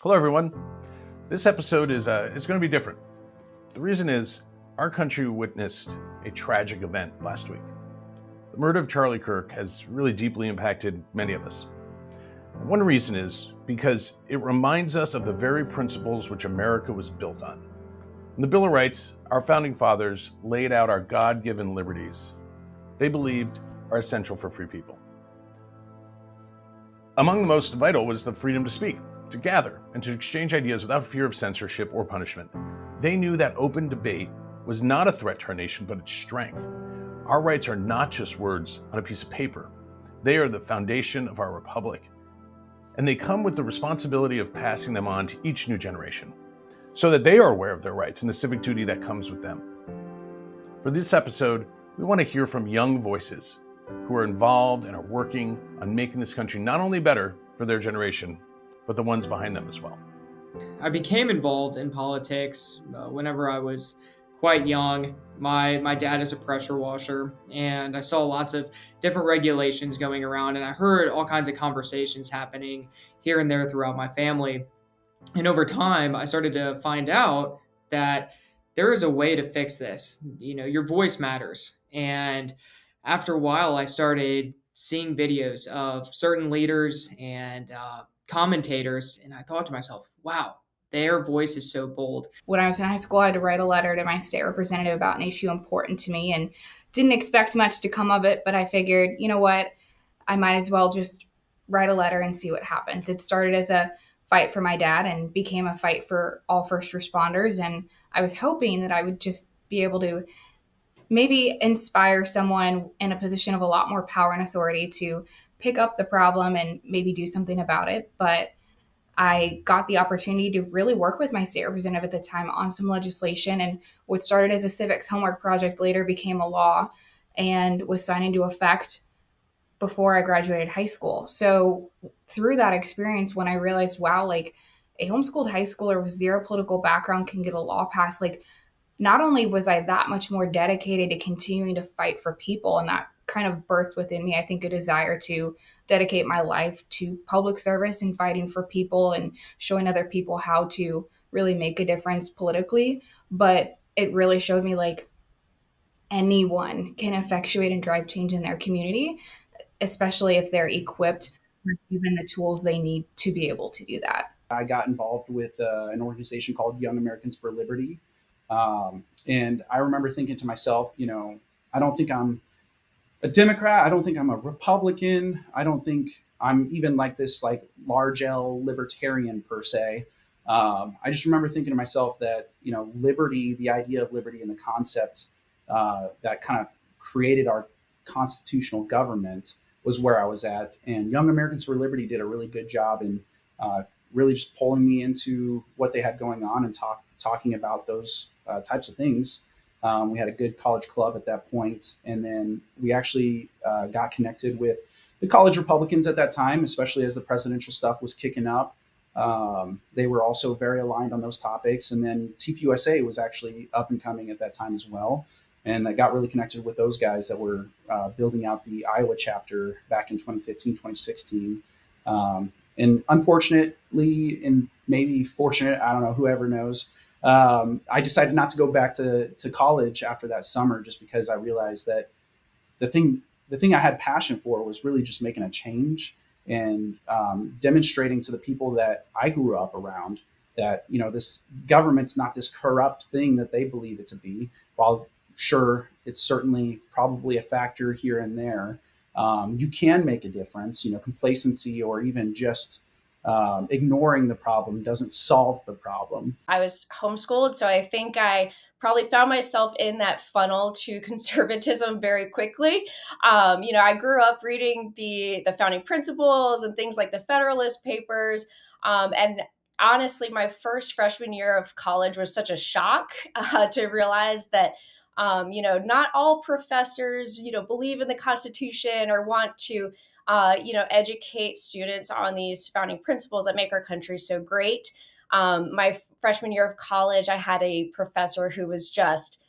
Hello, everyone. This episode is going to be different. The reason is our country witnessed a tragic event last week. The murder of Charlie Kirk has really deeply impacted many of us. And one reason is because it reminds us of the very principles which America was built on. In the Bill of Rights, our founding fathers laid out our God-given liberties they believed are essential for free people. Among the most vital was the freedom to speak, to gather, and to exchange ideas without fear of censorship or punishment. They knew that open debate was not a threat to our nation, but its strength. Our rights are not just words on a piece of paper. They are the foundation of our republic, and they come with the responsibility of passing them on to each new generation, so that they are aware of their rights and the civic duty that comes with them. For this episode, we want to hear from young voices who are involved and are working on making this country not only better for their generation, but the ones behind them as well. I became involved in politics whenever I was quite young. My dad is a pressure washer, and I saw lots of different regulations going around, and I heard all kinds of conversations happening here and there throughout my family. And over time, I started to find out that there is a way to fix this. Your voice matters. And after a while, I started seeing videos of certain leaders and commentators, and I thought to myself, wow, their voice is so bold. When I was in high school, I had to write a letter to my state representative about an issue important to me and didn't expect much to come of it, but I figured, you know what, I might as well just write a letter and see what happens. It started as a fight for my dad and became a fight for all first responders. And I was hoping that I would just be able to maybe inspire someone in a position of a lot more power and authority to pick up the problem and maybe do something about it. But I got the opportunity to really work with my state representative at the time on some legislation, and what started as a civics homework project later became a law and was signed into effect before I graduated high school. So through that experience, when I realized, wow, like a homeschooled high schooler with zero political background can get a law passed, like not only was I that much more dedicated to continuing to fight for people, and that kind of birthed within me, I think, a desire to dedicate my life to public service and fighting for people and showing other people how to really make a difference politically. But it really showed me like anyone can effectuate and drive change in their community, especially if they're equipped or given the tools they need to be able to do that. I got involved with an organization called Young Americans for Liberty. And I remember thinking to myself, I don't think I'm a Democrat. I don't think I'm a Republican. I don't think I'm even like this like large L libertarian per se. I just remember thinking to myself that, liberty, the idea of liberty and the concept that kind of created our constitutional government was where I was at. And Young Americans for Liberty did a really good job in really just pulling me into what they had going on and talking about those types of things. We had a good college club at that point, and then we actually got connected with the college Republicans at that time, especially as the presidential stuff was kicking up. They were also very aligned on those topics, and then TPUSA was actually up and coming at that time as well. And I got really connected with those guys that were building out the Iowa chapter back in 2015, 2016. And unfortunately, and maybe fortunate, I don't know, whoever knows, I decided not to go back to college after that summer, just because I realized that the thing I had passion for was really just making a change and demonstrating to the people that I grew up around that, this government's not this corrupt thing that they believe it to be. While sure, it's certainly probably a factor here and there, you can make a difference. Complacency or even just ignoring the problem doesn't solve the problem. I was homeschooled, so I think I probably found myself in that funnel to conservatism very quickly. I grew up reading the founding principles and things like the Federalist Papers, and honestly, my first freshman year of college was such a shock to realize that not all professors, believe in the Constitution or want to, educate students on these founding principles that make our country so great. My freshman year of college, I had a professor who was just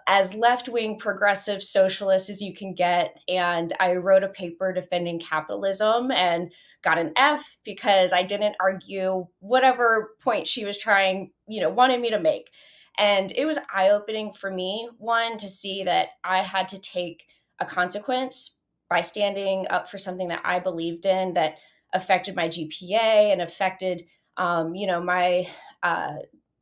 as left-wing progressive socialist as you can get. And I wrote a paper defending capitalism and got an F because I didn't argue whatever point she was trying, wanted me to make. And it was eye-opening for me, one, to see that I had to take a consequence by standing up for something that I believed in that affected my GPA and affected, my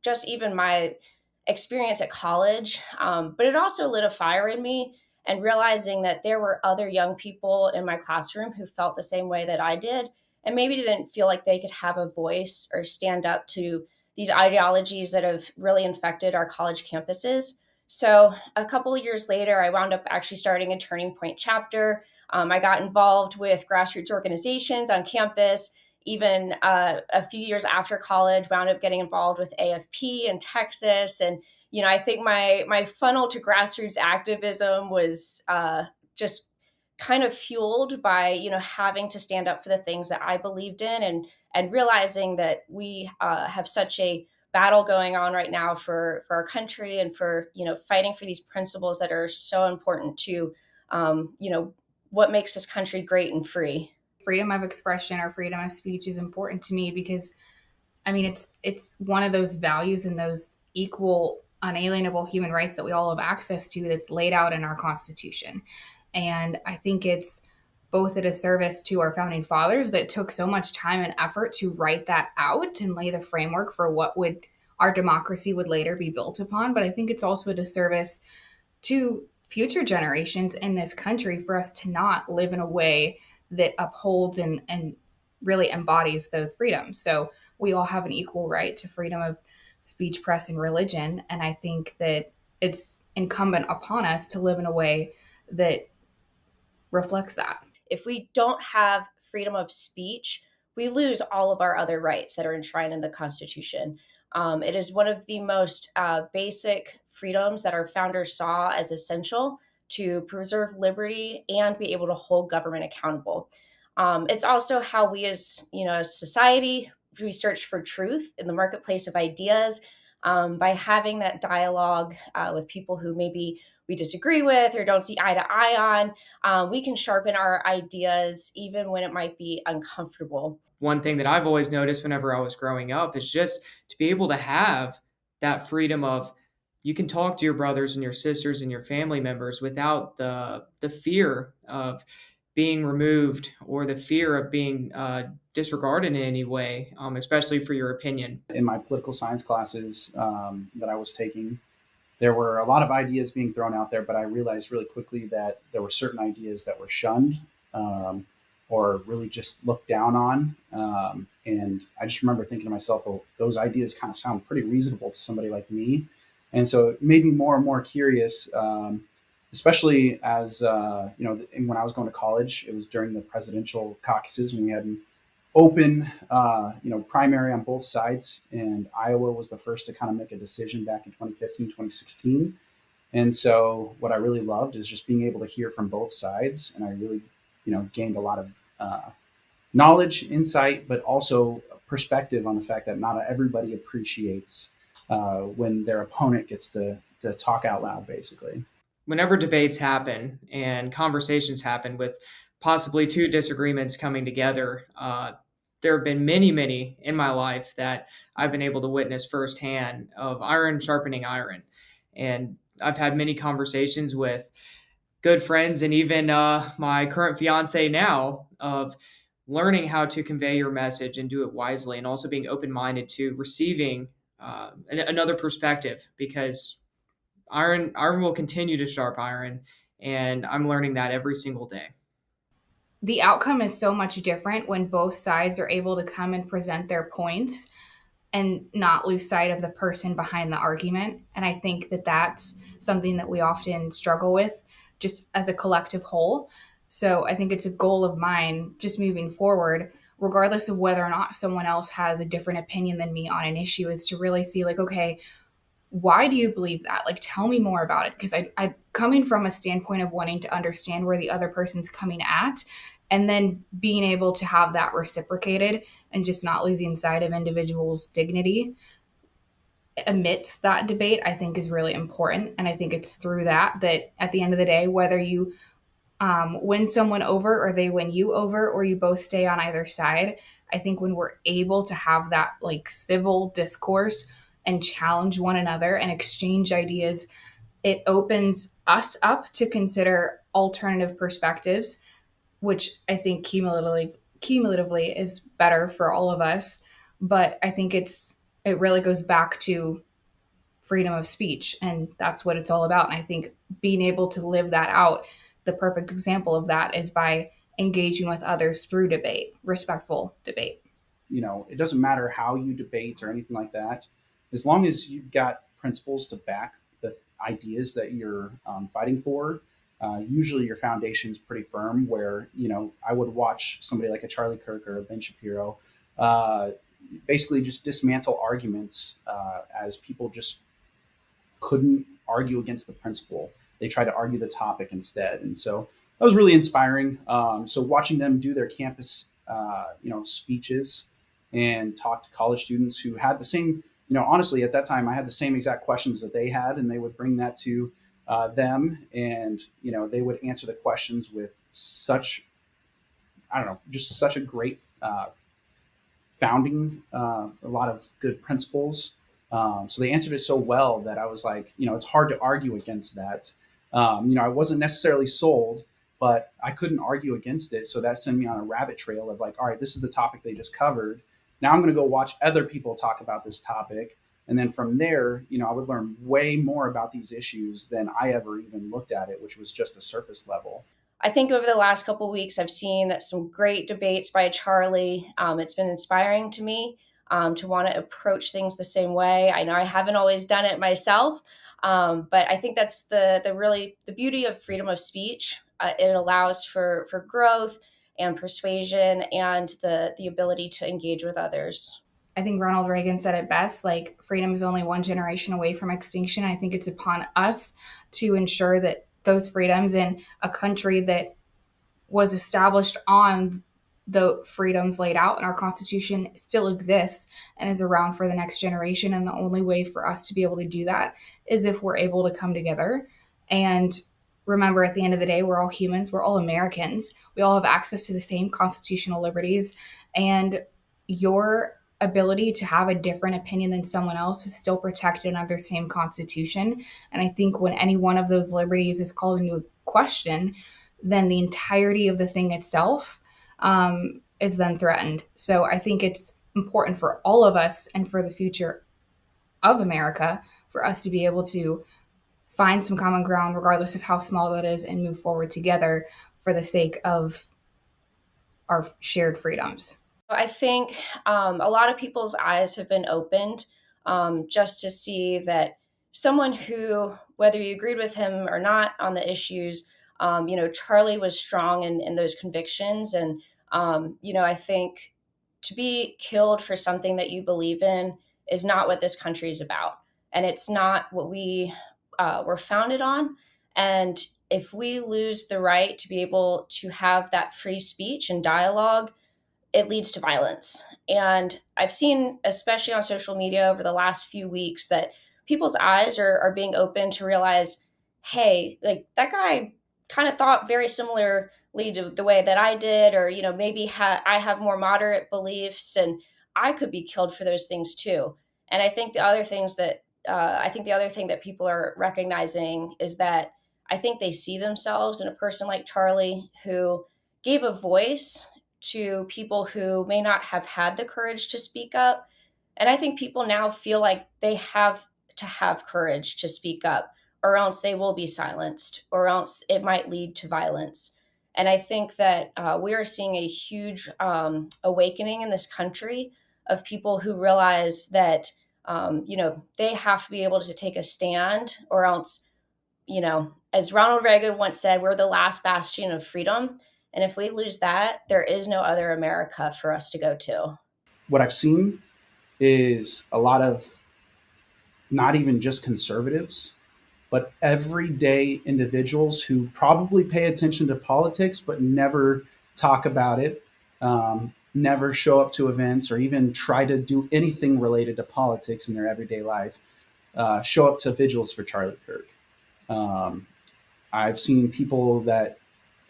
just even my experience at college. But it also lit a fire in me, and realizing that there were other young people in my classroom who felt the same way that I did, and maybe didn't feel like they could have a voice or stand up to these ideologies that have really infected our college campuses. So a couple of years later, I wound up actually starting a Turning Point chapter. I got involved with grassroots organizations on campus. Even a few years after college, wound up getting involved with AFP in Texas. And, I think my funnel to grassroots activism was just kind of fueled by, having to stand up for the things that I believed in, and realizing that we have such a battle going on right now for our country, and for, fighting for these principles that are so important to, what makes this country great and free. Freedom of expression or freedom of speech is important to me because, it's one of those values and those equal, unalienable human rights that we all have access to that's laid out in our Constitution. And I think it's both a disservice to our founding fathers that took so much time and effort to write that out and lay the framework for what our democracy would later be built upon. But I think it's also a disservice to future generations in this country for us to not live in a way that upholds and really embodies those freedoms. So we all have an equal right to freedom of speech, press, and religion. And I think that it's incumbent upon us to live in a way that reflects that. If we don't have freedom of speech, we lose all of our other rights that are enshrined in the Constitution. It is one of the most basic freedoms that our founders saw as essential to preserve liberty and be able to hold government accountable. It's also how we as a society, we search for truth in the marketplace of ideas, by having that dialogue with people who maybe we disagree with or don't see eye to eye on. We can sharpen our ideas even when it might be uncomfortable. One thing that I've always noticed whenever I was growing up is just to be able to have that freedom of, you can talk to your brothers and your sisters and your family members without the fear of being removed or the fear of being disregarded in any way, especially for your opinion. In my political science classes that I was taking, there were a lot of ideas being thrown out there, but I realized really quickly that there were certain ideas that were shunned or really just looked down on. And I just remember thinking to myself, well, those ideas kind of sound pretty reasonable to somebody like me. And so it made me more and more curious, especially as, when I was going to college. It was during the presidential caucuses when we had an open, primary on both sides. And Iowa was the first to kind of make a decision back in 2015, 2016. And so what I really loved is just being able to hear from both sides. And I really, gained a lot of knowledge, insight, but also perspective on the fact that not everybody appreciates when their opponent gets to talk out loud, basically. Whenever debates happen and conversations happen with possibly two disagreements coming together, there have been many in my life that I've been able to witness firsthand of iron sharpening iron. And I've had many conversations with good friends and even my current fiance now of learning how to convey your message and do it wisely, and also being open-minded to receiving another perspective, because iron will continue to sharp iron, and I'm learning that every single day. The outcome is so much different when both sides are able to come and present their points and not lose sight of the person behind the argument. And I think that that's something that we often struggle with just as a collective whole. So I think it's a goal of mine just moving forward, regardless of whether or not someone else has a different opinion than me on an issue, is to really see okay, why do you believe that? Tell me more about it. Because I coming from a standpoint of wanting to understand where the other person's coming at, and then being able to have that reciprocated and just not losing sight of individuals' dignity amidst that debate, I think is really important. And I think it's through that at the end of the day, whether you win someone over, or they win you over, or you both stay on either side. I think when we're able to have that like civil discourse and challenge one another and exchange ideas, it opens us up to consider alternative perspectives, which I think cumulatively is better for all of us. But I think it really goes back to freedom of speech, and that's what it's all about. And I think being able to live that out, the perfect example of that is by engaging with others through debate, respectful debate. It doesn't matter how you debate or anything like that, as long as you've got principles to back the ideas that you're fighting for. Usually your foundation is pretty firm, where I would watch somebody like a Charlie Kirk or a Ben Shapiro basically just dismantle arguments as people just couldn't argue against the principle. They tried to argue the topic instead. And so that was really inspiring. So watching them do their campus speeches and talk to college students who had the same, honestly, at that time, I had the same exact questions that they had, and they would bring that to them, and, they would answer the questions with such, just such a great founding, a lot of good principles. So they answered it so well that I was like, it's hard to argue against that. I wasn't necessarily sold, but I couldn't argue against it. So that sent me on a rabbit trail of like, all right, this is the topic they just covered. Now I'm going to go watch other people talk about this topic. And then from there, I would learn way more about these issues than I ever even looked at it, which was just a surface level. I think over the last couple of weeks, I've seen some great debates by Charlie. It's been inspiring to me to want to approach things the same way. I know I haven't always done it myself, but I think that's the beauty of freedom of speech. It allows for growth and persuasion and the ability to engage with others. I think Ronald Reagan said it best, like freedom is only one generation away from extinction. I think it's upon us to ensure that those freedoms in a country that was established on the freedoms laid out in our Constitution still exists and is around for the next generation. And the only way for us to be able to do that is if we're able to come together and remember, at the end of the day, we're all humans, we're all Americans. We all have access to the same constitutional liberties, and your ability to have a different opinion than someone else is still protected under the same Constitution. And I think when any one of those liberties is called into question, then the entirety of the thing itself is then threatened. So I think it's important for all of us and for the future of America for us to be able to find some common ground, regardless of how small that is, and move forward together for the sake of our shared freedoms. I think a lot of people's eyes have been opened just to see that someone who, whether you agreed with him or not on the issues, Charlie was strong in those convictions. And, I think to be killed for something that you believe in is not what this country is about. And it's not what we were founded on. And if we lose the right to be able to have that free speech and dialogue, it leads to violence. And I've seen, especially on social media over the last few weeks, that people's eyes are being opened to realize, hey, like that guy kind of thought very similarly to the way that I did, or, maybe I have more moderate beliefs and I could be killed for those things too. And I think the other thing that people are recognizing is that I think they see themselves in a person like Charlie, who gave a voice to people who may not have had the courage to speak up. And I think people now feel like they have to have courage to speak up, or else they will be silenced, or else it might lead to violence. And I think that we are seeing a huge awakening in this country of people who realize that, they have to be able to take a stand, or else, as Ronald Reagan once said, we're the last bastion of freedom. And if we lose that, there is no other America for us to go to. What I've seen is a lot of not even just conservatives, but everyday individuals who probably pay attention to politics, but never talk about it, never show up to events or even try to do anything related to politics in their everyday life, show up to vigils for Charlie Kirk. I've seen people that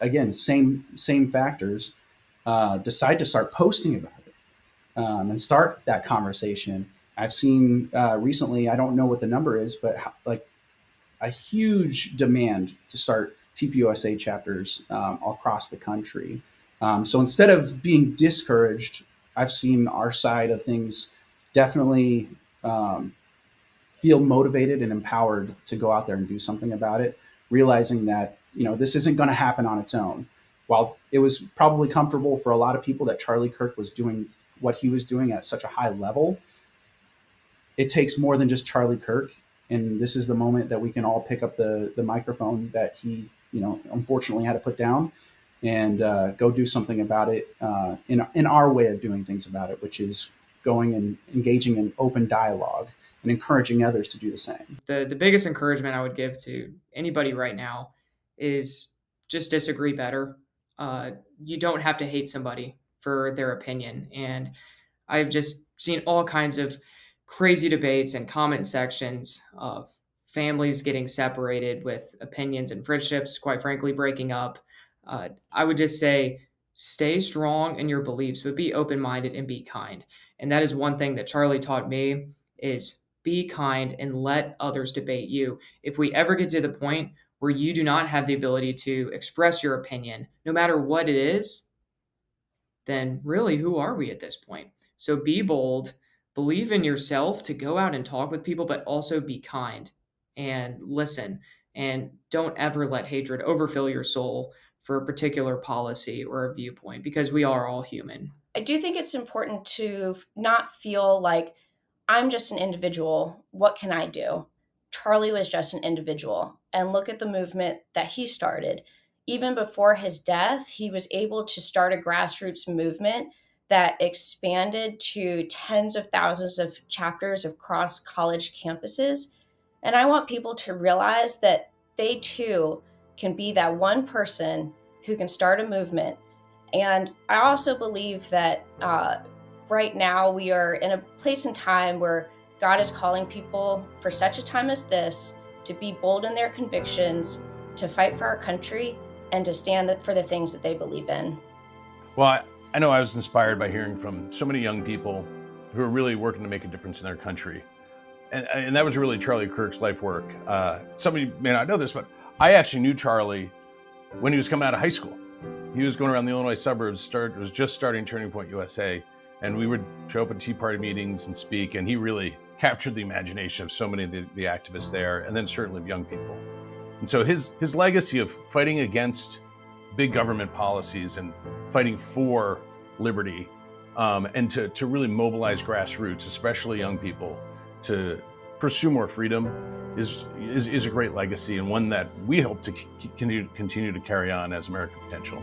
again, same factors, decide to start posting about it, and start that conversation. I've seen recently, I don't know what the number is, but like a huge demand to start TPUSA chapters across the country. So instead of being discouraged, I've seen our side of things definitely feel motivated and empowered to go out there and do something about it, realizing that, this isn't going to happen on its own. While it was probably comfortable for a lot of people that Charlie Kirk was doing what he was doing at such a high level, it takes more than just Charlie Kirk. And this is the moment that we can all pick up the microphone that he, unfortunately had to put down, and go do something about it in our way of doing things about it, which is going and engaging in open dialogue and encouraging others to do the same. The biggest encouragement I would give to anybody right now is just disagree better. You don't have to hate somebody for their opinion. And I've just seen all kinds of crazy debates and comment sections of families getting separated with opinions and friendships, quite frankly, breaking up. I would just say, stay strong in your beliefs, but be open-minded and be kind. And that is one thing that Charlie taught me, is be kind and let others debate you. If we ever get to the point where you do not have the ability to express your opinion, no matter what it is, then really, who are we at this point? So be bold, believe in yourself to go out and talk with people, but also be kind and listen. And don't ever let hatred overfill your soul for a particular policy or a viewpoint, because we are all human. I do think it's important to not feel like I'm just an individual. What can I do? Charlie was just an individual. And look at the movement that he started. Even before his death, he was able to start a grassroots movement that expanded to tens of thousands of chapters across college campuses. And I want people to realize that they too can be that one person who can start a movement. And I also believe that right now we are in a place in time where God is calling people for such a time as this to be bold in their convictions, to fight for our country, and to stand for the things that they believe in. Well, I know I was inspired by hearing from so many young people who are really working to make a difference in their country. And that was really Charlie Kirk's life work. Somebody may not know this, but I actually knew Charlie when he was coming out of high school. He was going around the Illinois suburbs, was just starting Turning Point USA, and we would show up at Tea Party meetings and speak, and he really captured the imagination of so many of the activists there, and then certainly of young people. And so his legacy of fighting against big government policies and fighting for liberty, and to really mobilize grassroots, especially young people, to pursue more freedom is a great legacy, and one that we hope to continue to carry on as American Potential.